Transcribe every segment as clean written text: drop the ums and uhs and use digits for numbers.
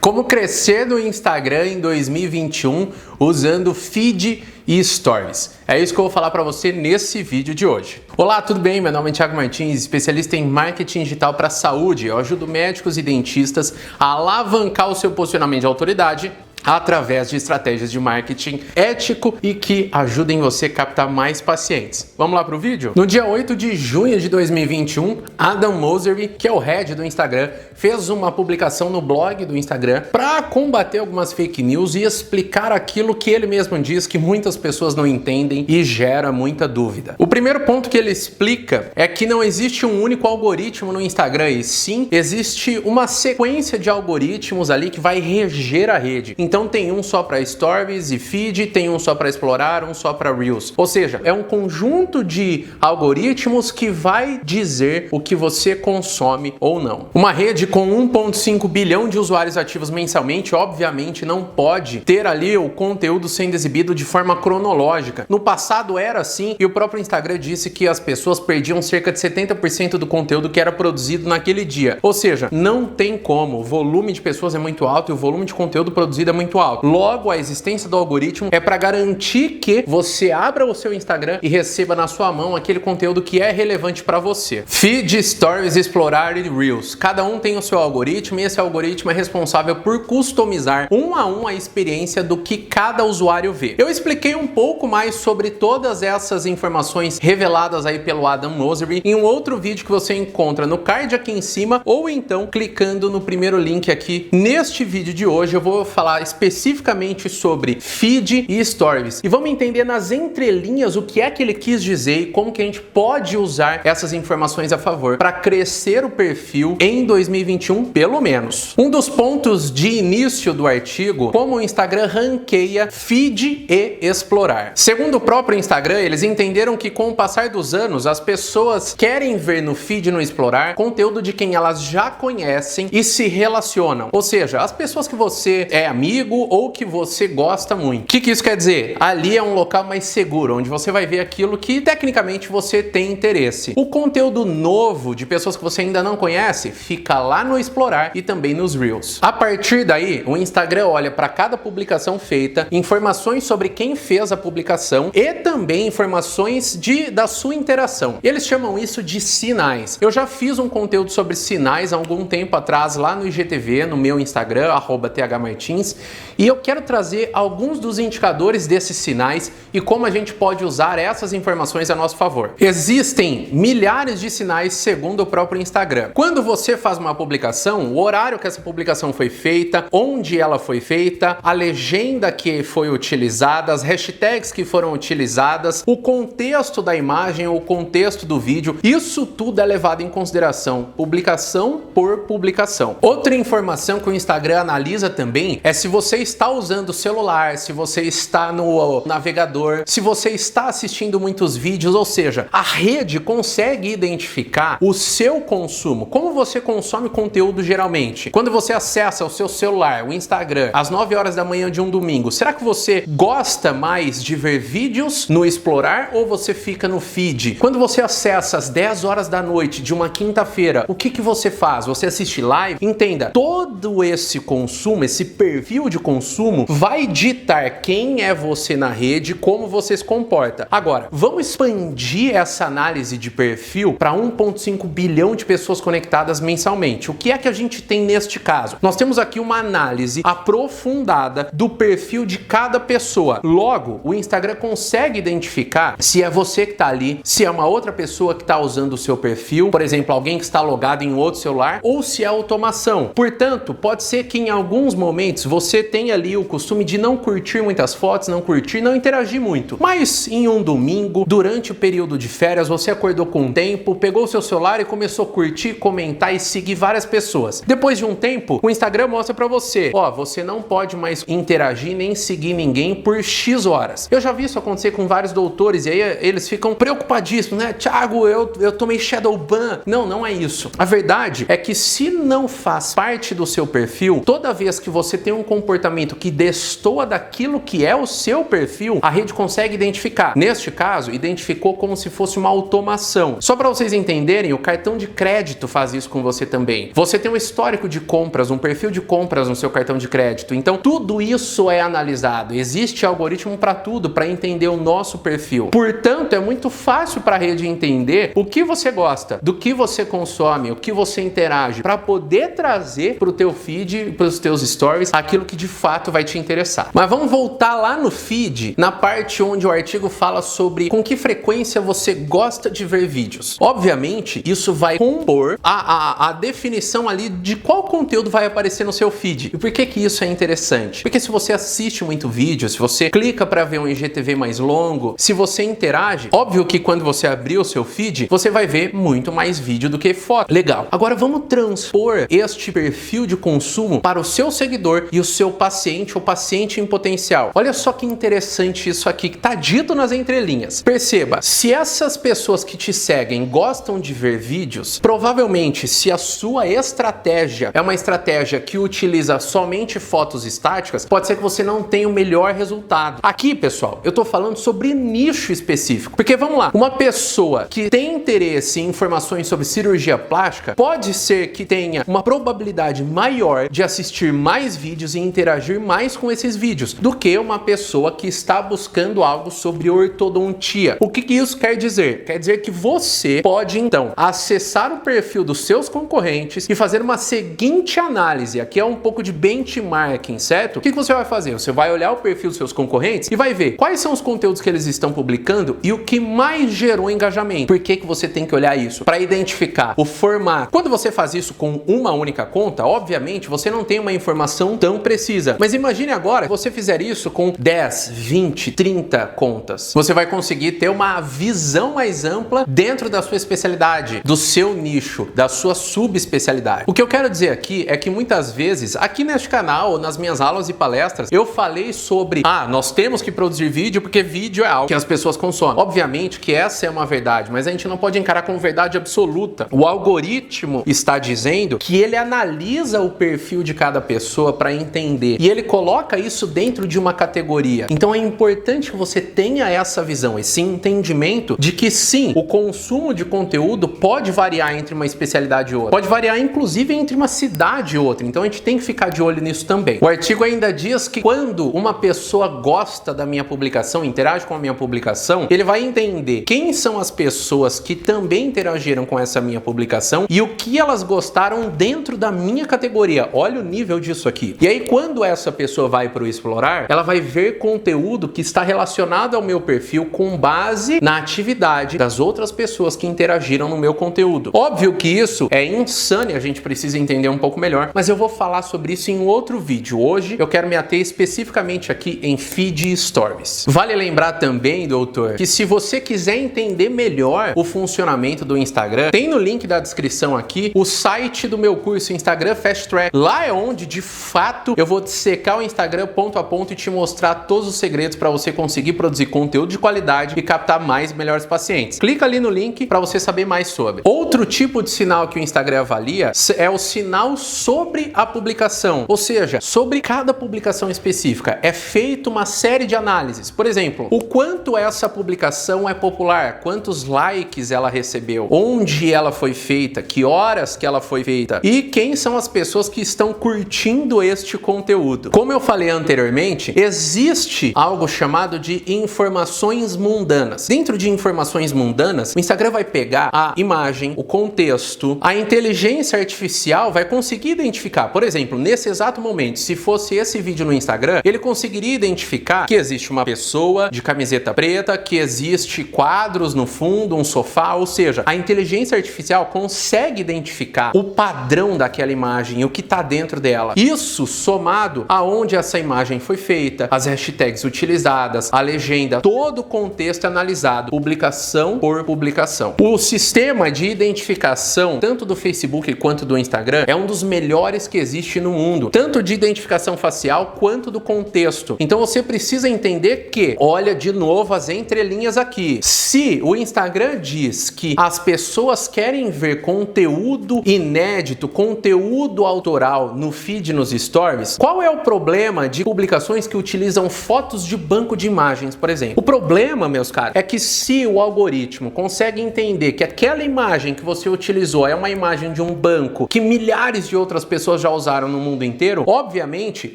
Como crescer no Instagram em 2021 usando feed e stories. É isso que eu vou falar para você nesse vídeo de hoje. Olá, tudo bem? Meu nome é Thiago Martins, especialista em marketing digital para a saúde. Eu ajudo médicos e dentistas a alavancar o seu posicionamento de autoridade através de estratégias de marketing ético e que ajudem você a captar mais pacientes. Vamos lá para o vídeo? No dia 8 de junho de 2021, Adam Mosseri, que é o head do Instagram, fez uma publicação no blog do Instagram para combater algumas fake news e explicar aquilo que ele mesmo diz que muitas pessoas não entendem e gera muita dúvida. O primeiro ponto que ele explica é que não existe um único algoritmo no Instagram, e sim existe uma sequência de algoritmos ali que vai reger a rede. Então tem um só para Stories e Feed, tem um só para Explorar, um só para Reels. Ou seja, é um conjunto de algoritmos que vai dizer o que você consome ou não. Uma rede com 1,5 bilhão de usuários ativos mensalmente, obviamente não pode ter ali o conteúdo sendo exibido de forma cronológica. No passado era assim e o próprio Instagram disse que as pessoas perdiam cerca de 70% do conteúdo que era produzido naquele dia. Ou seja, não tem como. O volume de pessoas é muito alto e o volume de conteúdo produzido é muito alto. Logo, a existência do algoritmo é para garantir que você abra o seu Instagram e receba na sua mão aquele conteúdo que é relevante para você. Feed, Stories, Explorar e Reels. Cada um tem o seu algoritmo e esse algoritmo é responsável por customizar um a um a experiência do que cada usuário vê. Eu expliquei um pouco mais sobre todas essas informações reveladas aí pelo Adam Mosseri em um outro vídeo que você encontra no card aqui em cima ou então clicando no primeiro link aqui. Neste vídeo de hoje eu vou falar especificamente sobre feed e stories e vamos entender nas entrelinhas o que é que ele quis dizer e como que a gente pode usar essas informações a favor para crescer o perfil em 2021 pelo menos. Um dos pontos de início do artigo, como o Instagram ranqueia feed e explorar. Segundo o próprio Instagram, eles entenderam que com o passar dos anos as pessoas querem ver no feed e no explorar conteúdo de quem elas já conhecem e se relacionam. Ou seja, as pessoas que você é amigo ou que você gosta muito. O que isso quer dizer? Ali é um local mais seguro, onde você vai ver aquilo que tecnicamente você tem interesse. O conteúdo novo de pessoas que você ainda não conhece fica lá no Explorar e também nos Reels. A partir daí, o Instagram olha para cada publicação feita, informações sobre quem fez a publicação e também informações da sua interação. Eles chamam isso de sinais. Eu já fiz um conteúdo sobre sinais há algum tempo atrás lá no IGTV, no meu Instagram, @thmartins, e eu quero trazer alguns dos indicadores desses sinais e como a gente pode usar essas informações a nosso favor. Existem milhares de sinais segundo o próprio Instagram. Quando você faz uma publicação, o horário que essa publicação foi feita, onde ela foi feita, a legenda que foi utilizada, as hashtags que foram utilizadas, o contexto da imagem, o contexto do vídeo, isso tudo é levado em consideração, publicação por publicação. Outra informação que o Instagram analisa também é se você está usando o celular, se você está no navegador, se você está assistindo muitos vídeos, ou seja, a rede consegue identificar o seu consumo, como você consome conteúdo geralmente. Quando você acessa o seu celular, o Instagram, às 9 horas da manhã de um domingo, será que você gosta mais de ver vídeos no Explorar ou você fica no feed? Quando você acessa às 10 horas da noite de uma quinta-feira, o que você faz? Você assiste live? Entenda, todo esse consumo, esse perfil de consumo vai ditar quem é você na rede, como você se comporta. Agora, vamos expandir essa análise de perfil para 1,5 bilhão de pessoas conectadas mensalmente. O que é que a gente tem neste caso? Nós temos aqui uma análise aprofundada do perfil de cada pessoa. Logo, o Instagram consegue identificar se é você que está ali, se é uma outra pessoa que está usando o seu perfil, por exemplo, alguém que está logado em outro celular, ou se é automação. Portanto, pode ser que em alguns momentos você tenha ali o costume de não curtir muitas fotos, não curtir, não interagir muito. Mas em um domingo, durante o período de férias, você acordou com um tempo, pegou o seu celular e começou a curtir, comentar e seguir várias pessoas. Depois de um tempo, o Instagram mostra pra você, você não pode mais interagir nem seguir ninguém por X horas. Eu já vi isso acontecer com vários doutores e aí eles ficam preocupadíssimos, né? Thiago, eu tomei shadow ban. Não é isso. A verdade é que se não faz parte do seu perfil, toda vez que você tem um comportamento que destoa daquilo que é o seu perfil, a rede consegue identificar. Neste caso, identificou como se fosse uma automação. Só para vocês entenderem, o cartão de crédito faz isso com você também. Você tem um histórico de compras, um perfil de compras no seu cartão de crédito. Então, tudo isso é analisado. Existe algoritmo para tudo, para entender o nosso perfil. Portanto, é muito fácil para a rede entender o que você gosta, do que você consome, o que você interage, para poder trazer para o teu feed, para os teus stories, aquilo que de fato vai te interessar. Mas vamos voltar lá no feed, na parte onde o artigo fala sobre com que frequência você gosta de ver vídeos. Obviamente, isso vai compor a definição ali de qual conteúdo vai aparecer no seu feed. E por que que isso é interessante? Porque se você assiste muito vídeo, se você clica para ver um IGTV mais longo, se você interage, óbvio que quando você abrir o seu feed, você vai ver muito mais vídeo do que foto. Legal. Agora vamos transpor este perfil de consumo para o seu seguidor e o seu paciente ou paciente em potencial. Olha só que interessante isso aqui que está dito nas entrelinhas. Perceba, se essas pessoas que te seguem gostam de ver vídeos, provavelmente se a sua estratégia é uma estratégia que utiliza somente fotos estáticas, pode ser que você não tenha o melhor resultado. Aqui, pessoal, eu tô falando sobre nicho específico. Porque vamos lá, uma pessoa que tem interesse em informações sobre cirurgia plástica, pode ser que tenha uma probabilidade maior de assistir mais vídeos e interagir mais com esses vídeos do que uma pessoa que está buscando algo sobre ortodontia. O que isso quer dizer? Quer dizer que você pode então acessar o perfil dos seus concorrentes e fazer uma seguinte análise. Aqui é um pouco de benchmarking, certo? O que você vai fazer? Você vai olhar o perfil dos seus concorrentes e vai ver quais são os conteúdos que eles estão publicando e o que mais gerou engajamento. Por que você tem que olhar isso? Para identificar o formato. Quando você faz isso com uma única conta, obviamente você não tem uma informação tão precisa. Mas imagine agora, se você fizer isso com 10, 20, 30 contas. Você vai conseguir ter uma visão mais ampla dentro da sua especialidade, do seu nicho, da sua subespecialidade. O que eu quero dizer aqui é que muitas vezes, aqui neste canal, nas minhas aulas e palestras, eu falei sobre, nós temos que produzir vídeo porque vídeo é algo que as pessoas consomem. Obviamente que essa é uma verdade, mas a gente não pode encarar como verdade absoluta. O algoritmo está dizendo que ele analisa o perfil de cada pessoa para entender e ele coloca isso dentro de uma categoria. Então é importante que você tenha essa visão, esse entendimento de que sim, o consumo de conteúdo pode variar entre uma especialidade e outra. Pode variar inclusive entre uma cidade e outra. Então a gente tem que ficar de olho nisso também. O artigo ainda diz que quando uma pessoa gosta da minha publicação, interage com a minha publicação, ele vai entender quem são as pessoas que também interagiram com essa minha publicação e o que elas gostaram dentro da minha categoria. Olha o nível disso aqui. E aí quando essa pessoa vai para o explorar, ela vai ver conteúdo que está relacionado ao meu perfil com base na atividade das outras pessoas que interagiram no meu conteúdo. Óbvio que isso é insano e a gente precisa entender um pouco melhor, mas eu vou falar sobre isso em outro vídeo. Hoje eu quero me ater especificamente aqui em feed stories. Vale lembrar também, doutor, que se você quiser entender melhor o funcionamento do Instagram, tem no link da descrição aqui o site do meu curso Instagram Fast Track. Lá é onde de fato eu vou dissecar o Instagram ponto a ponto e te mostrar todos os segredos para você conseguir produzir conteúdo de qualidade e captar mais e melhores pacientes. Clica ali no link para você saber mais sobre. Outro tipo de sinal que o Instagram avalia é o sinal sobre a publicação, ou seja, sobre cada publicação específica. É feita uma série de análises. Por exemplo, o quanto essa publicação é popular, quantos likes ela recebeu, onde ela foi feita, que horas que ela foi feita e quem são as pessoas que estão curtindo este conteúdo. Como eu falei anteriormente, existe algo chamado de informações mundanas. Dentro de informações mundanas, o Instagram vai pegar a imagem, o contexto, a inteligência artificial vai conseguir identificar. Por exemplo, nesse exato momento, se fosse esse vídeo no Instagram, ele conseguiria identificar que existe uma pessoa de camiseta preta, que existe quadros no fundo, um sofá, ou seja, a inteligência artificial consegue identificar o padrão daquela imagem e o que está dentro dela. Isso somado aonde essa imagem foi feita, as hashtags utilizadas, a legenda, todo o contexto é analisado, publicação por publicação. O sistema de identificação, tanto do Facebook quanto do Instagram, é um dos melhores que existe no mundo, tanto de identificação facial quanto do contexto. Então você precisa entender que, olha de novo as entrelinhas aqui, se o Instagram diz que as pessoas querem ver conteúdo inédito, conteúdo autoral no feed, nos stories, temas. Qual é o problema de publicações que utilizam fotos de banco de imagens, por exemplo? O problema, meus caros, é que se o algoritmo consegue entender que aquela imagem que você utilizou é uma imagem de um banco que milhares de outras pessoas já usaram no mundo inteiro, obviamente,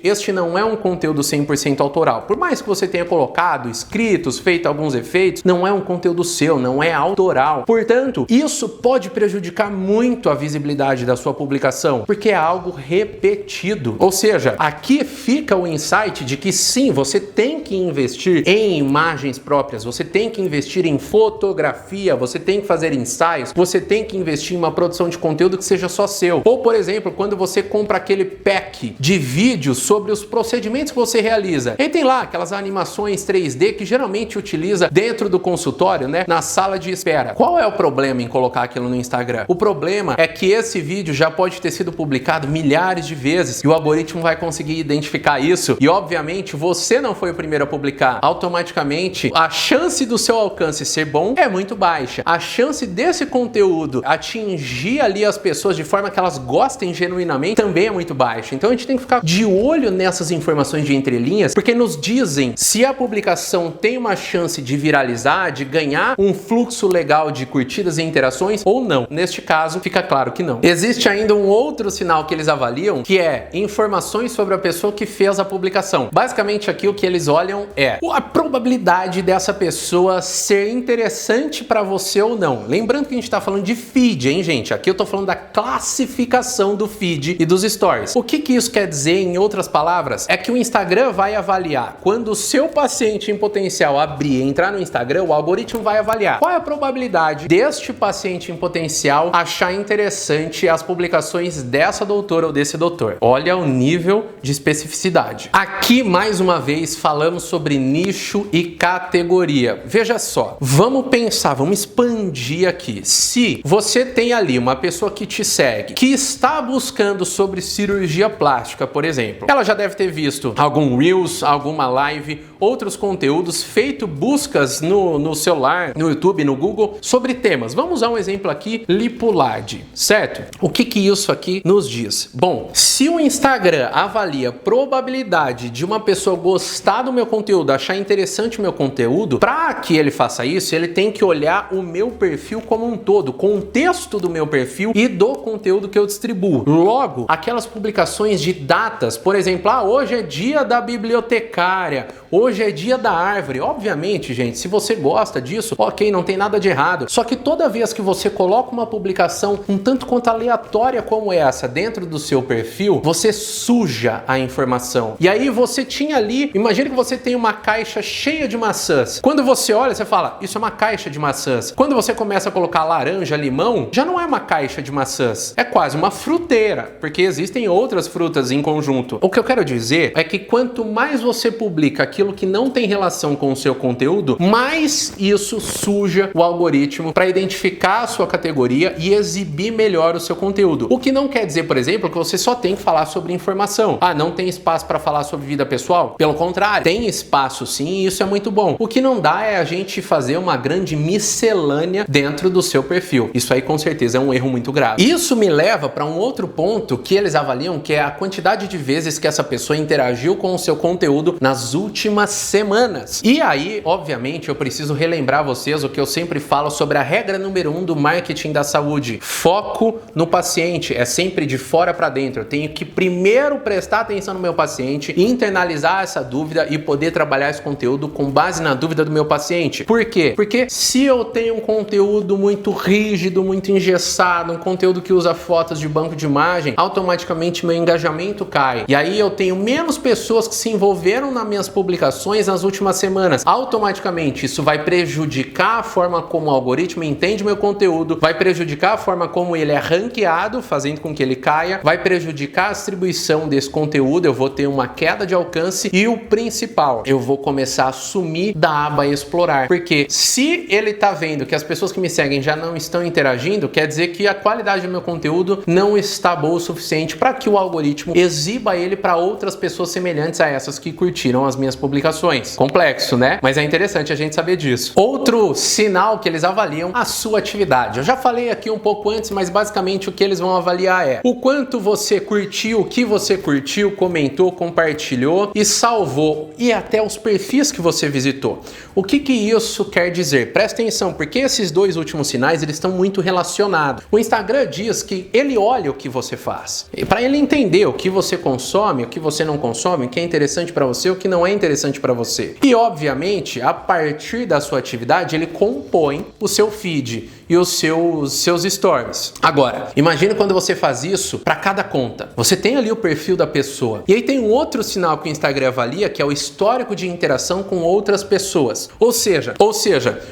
este não é um conteúdo 100% autoral. Por mais que você tenha colocado, escritos, feito alguns efeitos, não é um conteúdo seu, não é autoral. Portanto, isso pode prejudicar muito a visibilidade da sua publicação, porque é algo repetido. Ou seja, aqui fica o insight de que sim, você tem que investir em imagens próprias, você tem que investir em fotografia, você tem que fazer ensaios, você tem que investir em uma produção de conteúdo que seja só seu. Ou, por exemplo, quando você compra aquele pack de vídeos sobre os procedimentos que você realiza, e tem lá aquelas animações 3D que geralmente utiliza dentro do consultório, né, na sala de espera. Qual é o problema em colocar aquilo no Instagram? O problema é que esse vídeo já pode ter sido publicado milhares de vezes e o algoritmo vai conseguir identificar isso e, obviamente, você não foi o primeiro a publicar. Automaticamente, a chance do seu alcance ser bom é muito baixa. A chance desse conteúdo atingir ali as pessoas de forma que elas gostem genuinamente também é muito baixa. Então a gente tem que ficar de olho nessas informações de entrelinhas, porque nos dizem se a publicação tem uma chance de viralizar, de ganhar um fluxo legal de curtidas e interações ou não. Neste caso, fica claro que não. Existe ainda um outro sinal que eles avaliam, que é informações sobre a pessoa que fez a publicação. Basicamente aqui o que eles olham é a probabilidade dessa pessoa ser interessante para você ou não. Lembrando que a gente está falando de feed, hein, gente? Aqui eu tô falando da classificação do feed e dos stories. O que isso quer dizer, em outras palavras? É que o Instagram vai avaliar quando o seu paciente em potencial abrir e entrar no Instagram, o algoritmo vai avaliar qual é a probabilidade deste paciente em potencial achar interessante as publicações dessa doutora ou desse doutor. Olha o nível de especificidade. Aqui, mais uma vez, falamos sobre nicho e categoria. Veja só, vamos pensar, vamos expandir aqui. Se você tem ali uma pessoa que te segue, que está buscando sobre cirurgia plástica, por exemplo, ela já deve ter visto algum Reels, alguma live, outros conteúdos, feito buscas no celular, no YouTube, no Google, sobre temas. Vamos usar um exemplo aqui, lipulade, certo? O que isso aqui nos diz? Bom, se o Instagram avalia a probabilidade de uma pessoa gostar do meu conteúdo, achar interessante o meu conteúdo, para que ele faça isso, ele tem que olhar o meu perfil como um todo, o contexto do meu perfil e do conteúdo que eu distribuo. Logo, aquelas publicações de datas, por exemplo, hoje é dia da bibliotecária, hoje é dia da árvore. Obviamente, gente, se você gosta disso, ok, não tem nada de errado. Só que toda vez que você coloca uma publicação um tanto quanto aleatória como essa dentro do seu perfil, você suja a informação. E aí você tinha ali, imagina que você tem uma caixa cheia de maçãs. Quando você olha, você fala, isso é uma caixa de maçãs. Quando você começa a colocar laranja, limão, já não é uma caixa de maçãs, é quase uma fruteira, porque existem outras frutas em conjunto. O que eu quero dizer é que quanto mais você publica aquilo que não tem relação com o seu conteúdo, mais isso suja o algoritmo para identificar a sua categoria e exibir melhor o seu conteúdo. O que não quer dizer, por exemplo, que você só tem que falar sobre informação. Não tem espaço para falar sobre vida pessoal? Pelo contrário, tem espaço sim, e isso é muito bom. O que não dá é a gente fazer uma grande miscelânea dentro do seu perfil. Isso aí com certeza é um erro muito grave. Isso me leva para um outro ponto que eles avaliam, que é a quantidade de vezes que essa pessoa interagiu com o seu conteúdo nas últimas semanas. E aí, obviamente, eu preciso relembrar vocês o que eu sempre falo sobre a regra número 1 do marketing da saúde. Foco no paciente, é sempre de fora para dentro. Eu tenho que primeiro prestar atenção no meu paciente, internalizar essa dúvida e poder trabalhar esse conteúdo com base na dúvida do meu paciente. Por quê? Porque se eu tenho um conteúdo muito rígido, muito engessado, um conteúdo que usa fotos de banco de imagem, automaticamente meu engajamento cai. E aí eu tenho menos pessoas que se envolveram nas minhas publicações nas últimas semanas. Automaticamente isso vai prejudicar a forma como o algoritmo entende meu conteúdo, vai prejudicar a forma como ele é ranqueado, fazendo com que ele caia, vai prejudicar a distribuição desse conteúdo, eu vou ter uma queda de alcance e o principal, eu vou começar a sumir da aba explorar. Porque se ele tá vendo que as pessoas que me seguem já não estão interagindo, quer dizer que a qualidade do meu conteúdo não está boa o suficiente para que o algoritmo exiba ele para outras pessoas semelhantes a essas que curtiram as minhas publicações. Complexo, né? Mas é interessante a gente saber disso. Outro sinal que eles avaliam, a sua atividade. Eu já falei aqui um pouco antes, mas basicamente o que eles vão avaliar é o quanto você curtiu, o que você curtiu, comentou, compartilhou e salvou, e até os perfis que você visitou. O que isso quer dizer? Presta atenção, porque esses dois últimos sinais eles estão muito relacionados. O Instagram diz que ele olha o que você faz, para ele entender o que você consome, o que você não consome, o que é interessante para você, o que não é interessante para você. E obviamente, a partir da sua atividade, ele compõe o seu feed e os seus stories. Agora, imagine quando você faz isso para cada conta. Você tem ali o perfil da pessoa. E aí tem um outro sinal que o Instagram avalia, que é o histórico de interação com outras pessoas. Ou seja,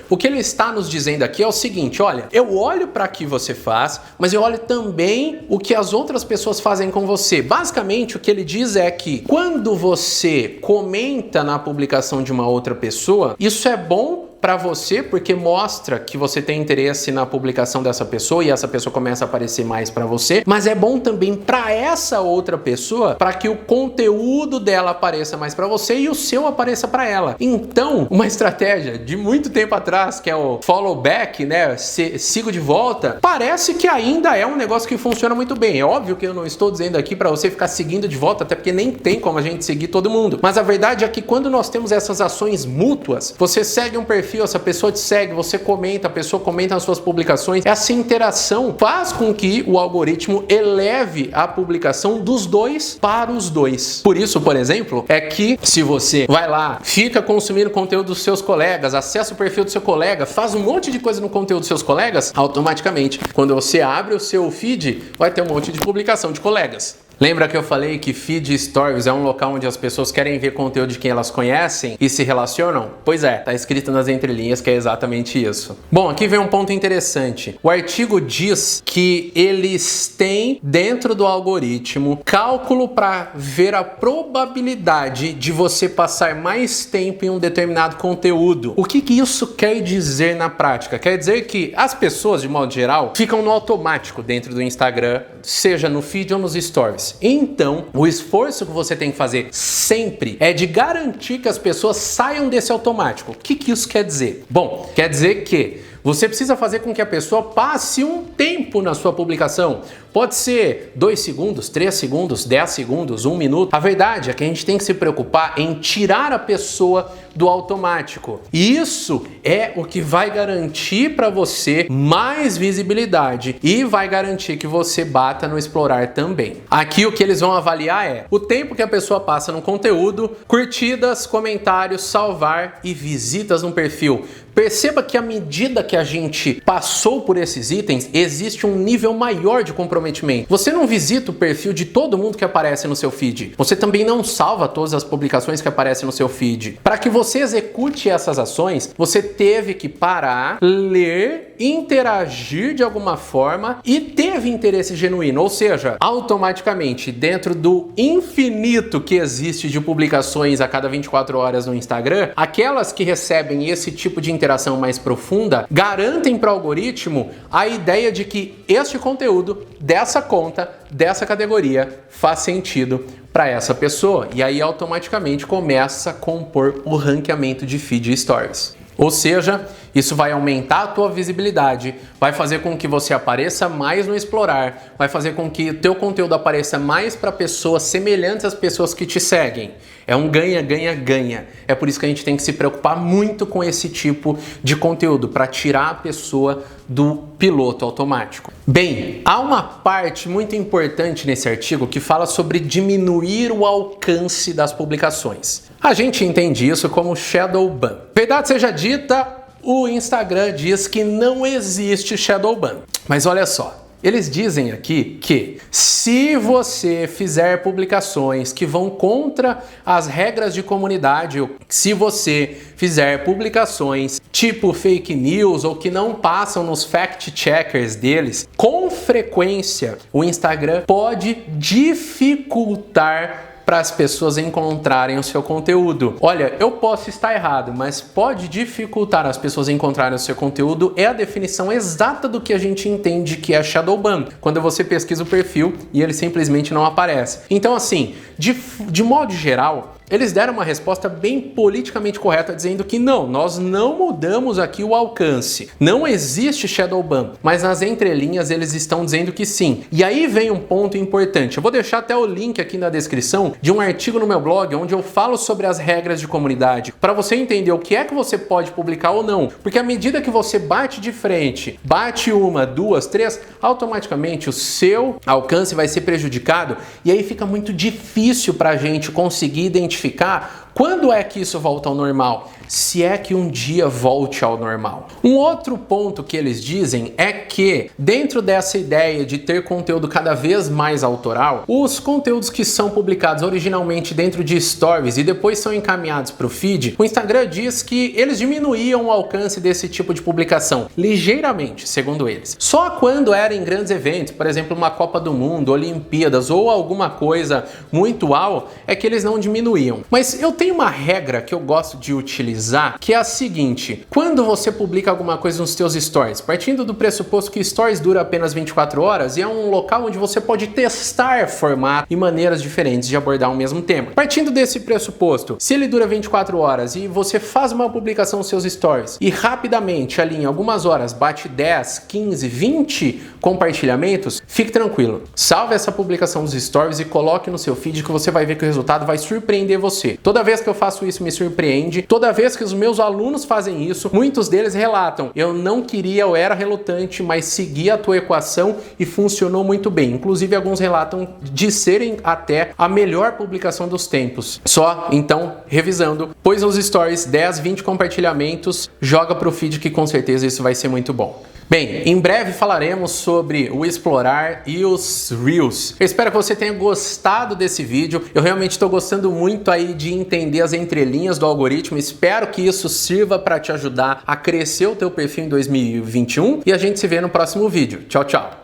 o que ele está nos dizendo aqui é o seguinte, olha, eu olho para o que você faz, mas eu olho também o que as outras pessoas fazem com você. Basicamente, o que ele diz é que quando você comenta na publicação de uma outra pessoa, isso é bom para você, porque mostra que você tem interesse na publicação dessa pessoa e essa pessoa começa a aparecer mais para você, mas é bom também para essa outra pessoa, para que o conteúdo dela apareça mais para você e o seu apareça para ela. Então, uma estratégia de muito tempo atrás, que é o follow back, né, sigo de volta, parece que ainda é um negócio que funciona muito bem. É óbvio que eu não estou dizendo aqui para você ficar seguindo de volta, até porque nem tem como a gente seguir todo mundo. Mas a verdade é que quando nós temos essas ações mútuas, você segue um perfil, essa pessoa te segue, você comenta, a pessoa comenta nas suas publicações, essa interação faz com que o algoritmo eleve a publicação dos dois para os dois. Por isso, por exemplo, é que se você vai lá, fica consumindo conteúdo dos seus colegas, acessa o perfil do seu colega, faz um monte de coisa no conteúdo dos seus colegas, automaticamente, quando você abre o seu feed, vai ter um monte de publicação de colegas. Lembra que eu falei que feed stories é um local onde as pessoas querem ver conteúdo de quem elas conhecem e se relacionam? Pois é, tá escrito nas entrelinhas que é exatamente isso. Bom, aqui vem um ponto interessante. O artigo diz que eles têm dentro do algoritmo cálculo para ver a probabilidade de você passar mais tempo em um determinado conteúdo. O que isso quer dizer na prática? Quer dizer que as pessoas, de modo geral, ficam no automático dentro do Instagram, seja no feed ou nos stories. Então, o esforço que você tem que fazer sempre é de garantir que as pessoas saiam desse automático. O que isso quer dizer? Bom, quer dizer que você precisa fazer com que a pessoa passe um tempo na sua publicação. Pode ser 2 segundos, 3 segundos, 10 segundos, 1 minuto. A verdade é que a gente tem que se preocupar em tirar a pessoa do automático. E isso é o que vai garantir para você mais visibilidade e vai garantir que você bata no explorar também. Aqui o que eles vão avaliar é o tempo que a pessoa passa no conteúdo, curtidas, comentários, salvar e visitas no perfil. Perceba que à medida que a gente passou por esses itens, existe um nível maior de comprometimento. Você não visita o perfil de todo mundo que aparece no seu feed. Você também não salva todas as publicações que aparecem no seu feed. Para que você execute essas ações, você teve que parar, ler, interagir de alguma forma e teve interesse genuíno. Ou seja, automaticamente, dentro do infinito que existe de publicações a cada 24 horas no Instagram, aquelas que recebem esse tipo de interação mais profunda garantem para o algoritmo a ideia de que este conteúdo dessa conta, dessa categoria, faz sentido para essa pessoa. E aí automaticamente começa a compor o ranqueamento de feed stories. Ou seja, isso vai aumentar a tua visibilidade, vai fazer com que você apareça mais no explorar, vai fazer com que o teu conteúdo apareça mais para pessoas semelhantes às pessoas que te seguem. É um ganha, ganha, ganha. É por isso que a gente tem que se preocupar muito com esse tipo de conteúdo, para tirar a pessoa do piloto automático. Bem, há uma parte muito importante nesse artigo que fala sobre diminuir o alcance das publicações. A gente entende isso como shadow ban. Verdade seja dita, o Instagram diz que não existe shadow ban. Mas olha só, eles dizem aqui que se você fizer publicações que vão contra as regras de comunidade, ou se você fizer publicações tipo fake news ou que não passam nos fact-checkers deles, com frequência o Instagram pode dificultar para as pessoas encontrarem o seu conteúdo. Olha, eu posso estar errado, mas pode dificultar as pessoas encontrarem o seu conteúdo é a definição exata do que a gente entende que é shadow ban, quando você pesquisa o perfil e ele simplesmente não aparece. Então assim, de modo geral, Eles deram uma resposta bem politicamente correta, dizendo que não, nós não mudamos aqui o alcance. Não existe shadow ban, mas nas entrelinhas eles estão dizendo que sim. E aí vem um ponto importante. Eu vou deixar até o link aqui na descrição de um artigo no meu blog onde eu falo sobre as regras de comunidade, para você entender o que é que você pode publicar ou não. Porque à medida que você bate de frente, bate uma, duas, três, automaticamente o seu alcance vai ser prejudicado e aí fica muito difícil para a gente conseguir identificar quando é que isso volta ao normal, se é que um dia volte ao normal. Um outro ponto que eles dizem é que, dentro dessa ideia de ter conteúdo cada vez mais autoral, os conteúdos que são publicados originalmente dentro de stories e depois são encaminhados para o feed, o Instagram diz que eles diminuíam o alcance desse tipo de publicação, ligeiramente, segundo eles. Só quando era em grandes eventos, por exemplo, uma Copa do Mundo, Olimpíadas ou alguma coisa muito uau, é que eles não diminuíam. Mas eu tenho uma regra que eu gosto de utilizar, que é a seguinte: quando você publica alguma coisa nos teus stories, partindo do pressuposto que stories dura apenas 24 horas e é um local onde você pode testar formato e maneiras diferentes de abordar o mesmo tema. Partindo desse pressuposto, se ele dura 24 horas e você faz uma publicação nos seus stories e rapidamente ali em algumas horas bate 10, 15, 20 compartilhamentos, fique tranquilo. Salve essa publicação dos stories e coloque no seu feed que você vai ver que o resultado vai surpreender você. Toda vez que eu faço isso me surpreende. Toda vez que os meus alunos fazem isso, muitos deles relatam: eu não queria, eu era relutante, mas segui a tua equação e funcionou muito bem. Inclusive alguns relatam de serem até a melhor publicação dos tempos. Só, então, revisando, pôs nos stories 10, 20 compartilhamentos, joga pro feed que com certeza isso vai ser muito bom. Bem, em breve falaremos sobre o explorar e os Reels. Eu espero que você tenha gostado desse vídeo. Eu realmente estou gostando muito aí de entender as entrelinhas do algoritmo. Espero que isso sirva para te ajudar a crescer o teu perfil em 2021 e a gente se vê no próximo vídeo. Tchau, tchau!